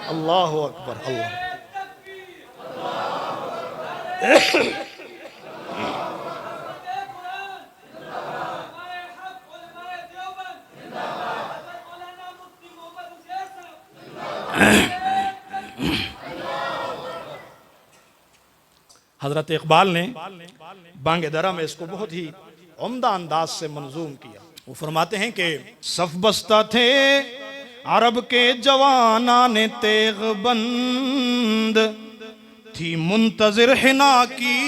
अल्लाहु अकबर। अल्लाह हजरत इकबाल ने बांगे दरा में इसको बहुत ही उम्दा अंदाज से मंजूम किया। वो फरमाते हैं कि सफ बस्ता थे अरब के जवाना ने तेग बंद, थी मुंतजिर हिना की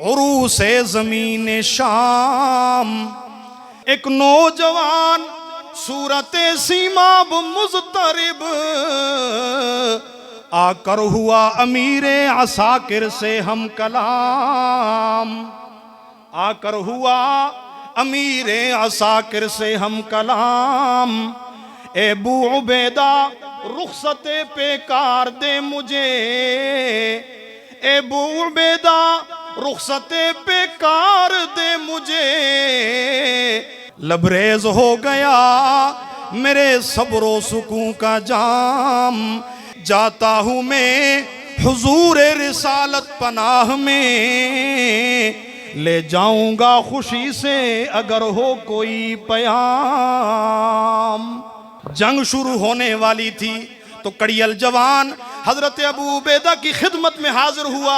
उरूसे जमीन शाम। एक नौजवान सूरते सीमाब मुज़तरिब, आकर हुआ अमीरे असाकिर से हम कलाम। आकर हुआ अमीरे असाकिर से हम कलाम। एबू उबैदा रुखसते पे कार दे मुझे, एबू उबैदा रुखसते पे कार दे मुझे। लबरेज हो गया मेरे सब्रो सुकून का जाम। जाता हूँ मैं हुजूर रिसालत पनाह में, ले जाऊंगा खुशी से अगर हो कोई पयाम। जंग शुरू होने वाली थी तो कड़ियल जवान हजरत अबू उबैदा की खिदमत में हाजिर हुआ।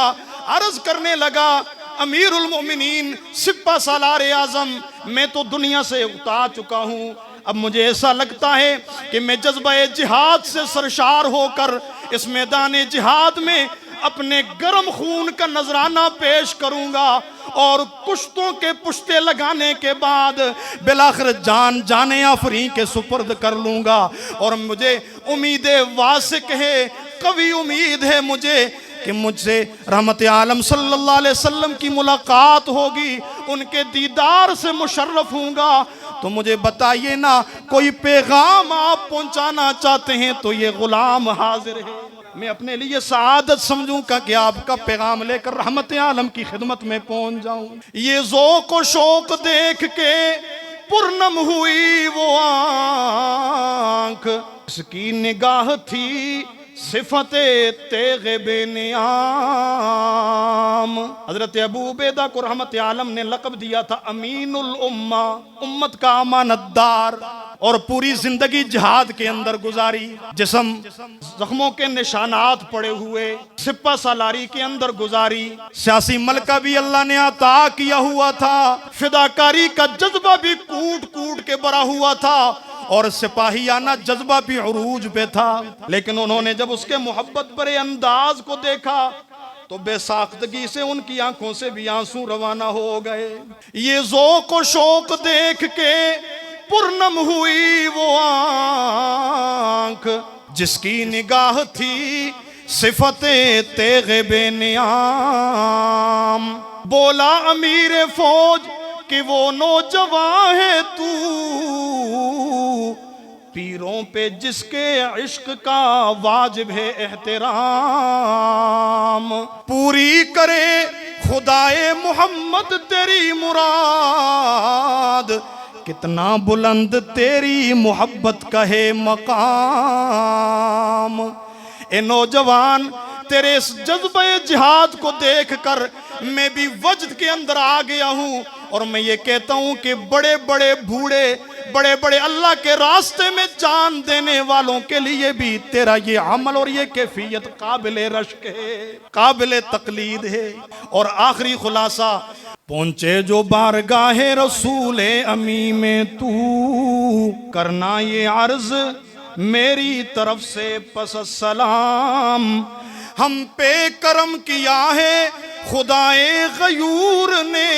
अर्ज करने लगा, अमीरुल मोमिनीन सिप्पा सालार आजम, मैं तो दुनिया से उता चुका हूँ। अब मुझे ऐसा लगता है कि मैं जज्बा जिहाद से सरशार होकर इस मैदान जिहाद में अपने गर्म खून का नजराना पेश करूंगा और कुश्तों के पुश्ते लगाने के बाद बिलाखिर जान जाने आफरी के सुपर्द कर लूंगा। और मुझे उम्मीद वासिक है, कभी उम्मीद है मुझे कि मुझसे रहमत आलम सल्लल्लाहु अलैहि वसल्लम की मुलाकात होगी, उनके दीदार से मुशर्रफ हूँगा। तो मुझे बताइए ना, कोई पैगाम आप पहुंचाना चाहते हैं तो ये गुलाम हाजिर है। मैं अपने लिए सआदत समझूंगा कि आपका पैगाम लेकर रहमत आलम की खिदमत में पहुंच जाऊं। ये ज़ौक़ व शौक़ देख के पुरनम हुई वो आँख, इसकी निगाह थी सिफते तेग़े बेनियाम। हजरत अबू उबैदा को रहमत आलम ने लक़ब दिया था अमीनुल उम्मा, उम्मत का अमानतदार। और पूरी जिंदगी जिहाद के अंदर गुजारी, जिस्म जख्मों के निशानात पड़े हुए सिप्पा सालारी के अंदर गुजारी। सियासी मलका भी अल्लाह ने अता किया हुआ था, फिदाकारी का जज्बा भी कूट कूट के भरा हुआ था और सिपाहियाना जज्बा भी उरूज पे था। लेकिन उन्होंने जब उसके मोहब्बत भरे अंदाज को देखा तो बेसाख्तगी से उनकी आंखों से भी आंसू रवाना हो गए। ये ज़ौक़ व शौक़ देख के पुरनम हुई वो आँख, जिसकी निगाह थी सिफते तेग़े बेनियाम। बोला अमीर फौज कि वो नौजवान है तू, पीरों पे जिसके इश्क का वाजिब है एहतराम। पूरी करे खुदाए मोहम्मद तेरी मुराद, कितना बुलंद तेरी मोहब्बत का है मकाम। ए नौजवान, तेरे इस जज्बे जिहाद को देखकर मैं भी वजद के अंदर आ गया हूँ और मैं ये कहता हूँ कि बड़े बड़े बूढ़े, बड़े बड़े अल्लाह के रास्ते में जान देने वालों के लिए भी तेरा ये अमल और ये कैफियत काबिले रश्क है, काबिले तकलीद है। और आखिरी खुलासा, पहुंचे जो बारगाहे रसूले अमी में तू, करना ये अर्ज मेरी तरफ से पस सलाम। हम पे करम किया है खुदाए गयूर ने,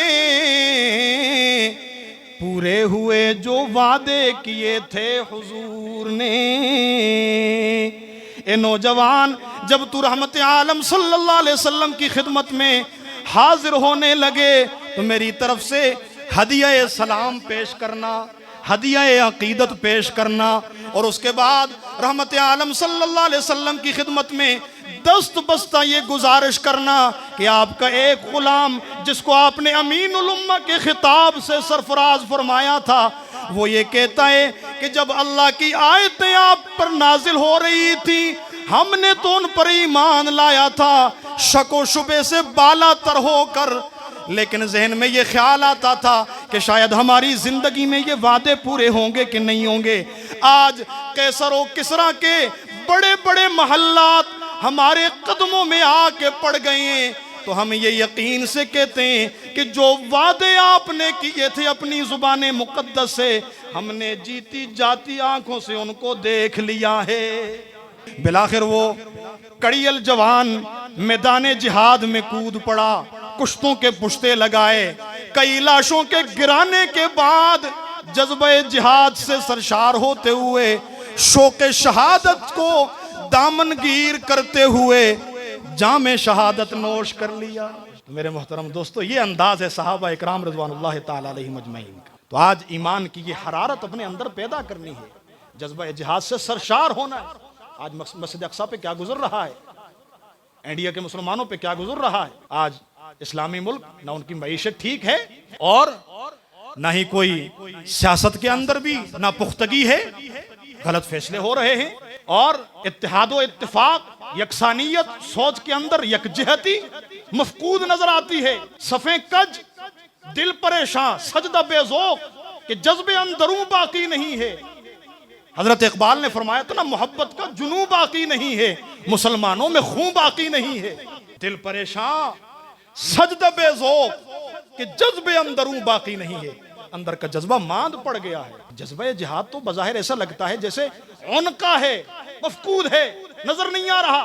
पूरे हुए जो वादे किए थे हुजूर ने। ए नौजवान, जब तू रहमत आलम सल्लल्लाहु अलैहि वसल्लम की खिदमत में हाजिर होने लगे तो मेरी तरफ से हदिया सलाम पेश करना, हदिया अकीदत पेश करना और उसके बाद रहमत आलम सल्लल्लाहु अलैहि वसल्लम की खिदमत में दस्त बस्ता ये गुजारिश करना कि आपका एक गुलाम जिसको आपने अमीनुल उम्मा के खिताब से सरफराज फरमाया था, वो ये कहता है कि जब अल्लाह की आयतें आप पर नाजिल हो रही थी, हमने तो उन पर ईमान लाया था शको शुबे से बाला तर होकर, लेकिन जहन में ये ख्याल आता था कि शायद हमारी जिंदगी में ये वादे पूरे होंगे कि नहीं होंगे। आज कैसर और किसरा के बड़े बड़े महल्लात हमारे कदमों में आके पड़ गए हैं, तो हम ये यकीन से कहते हैं कि जो वादे आपने किए थे अपनी जुबान मुकद्दस से, हमने जीती जाती आंखों से उनको देख लिया है। बिलाखिर वो कड़ियल जवान मैदान जिहाद में कूद पड़ा, कुश्तों के पुश्ते लगाए, कई लाशों के गिराने के बाद जज्बे जिहाद से सरशार होते हुए शोके शहादत को दामनगीर करते हुए जामे शहादत नोश कर लिया। तो मेरे मोहतरम दोस्तों, ये अंदाज है सहाबा इकराम रज़वानुल्लाह ताला अलैहिम अजमईन का। तो आज ईमान की ये हरारत अपने अंदर पैदा करनी है, जज्बा जिहाद से सरशार होना है। आज मस्जिद अक्सा पे क्या गुजर रहा है, इंडिया के मुसलमानों पे क्या गुजर रहा है। आज इस्लामी मुल्क ना उनकी मईशत ठीक है और ना ही कोई सियासत के अंदर भी ना पुख्तगी है, गलत फैसले हो रहे हैं और इत्तेहाद व इत्तिफाक यकसानियत सोच के अंदर यकजहती मफकूद नजर आती है। सफ़े कज दिल परेशान सजदा बेज़ौक़ कि जज्बे अंदरूं बाकी नहीं है। हजरत इकबाल ने फरमाया था ना, मोहब्बत का जुनू बाकी नहीं है, मुसलमानों में खून बाकी नहीं है। दिल परेशान सजदा बेज़ौक़ कि जज्बे अंदरूं बाकी नहीं है, अंदर का जज्बा मांद पड़ गया है। जज्बा जिहाद तो बज़ाहिर ऐसा लगता है जैसे उनका है, मफकूद है, नजर नहीं आ रहा।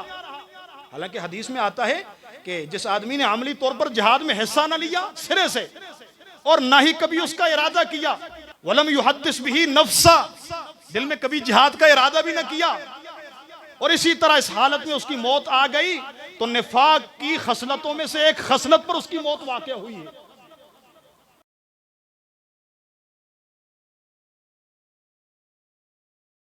हालांकि हदीस में आता है कि जिस आदमी ने अमली तौर पर जिहाद में हिस्सा न लिया सिरे से और ना ही कभी उसका इरादा किया, वलम युहद्दिस बिही नफ्सा, दिल में कभी जिहाद का इरादा भी न किया, और इसी तरह इस हालत में उसकी मौत आ गई, तो निफाक की खसलतों में से एक खसलत पर उसकी मौत वाक़या हुई है।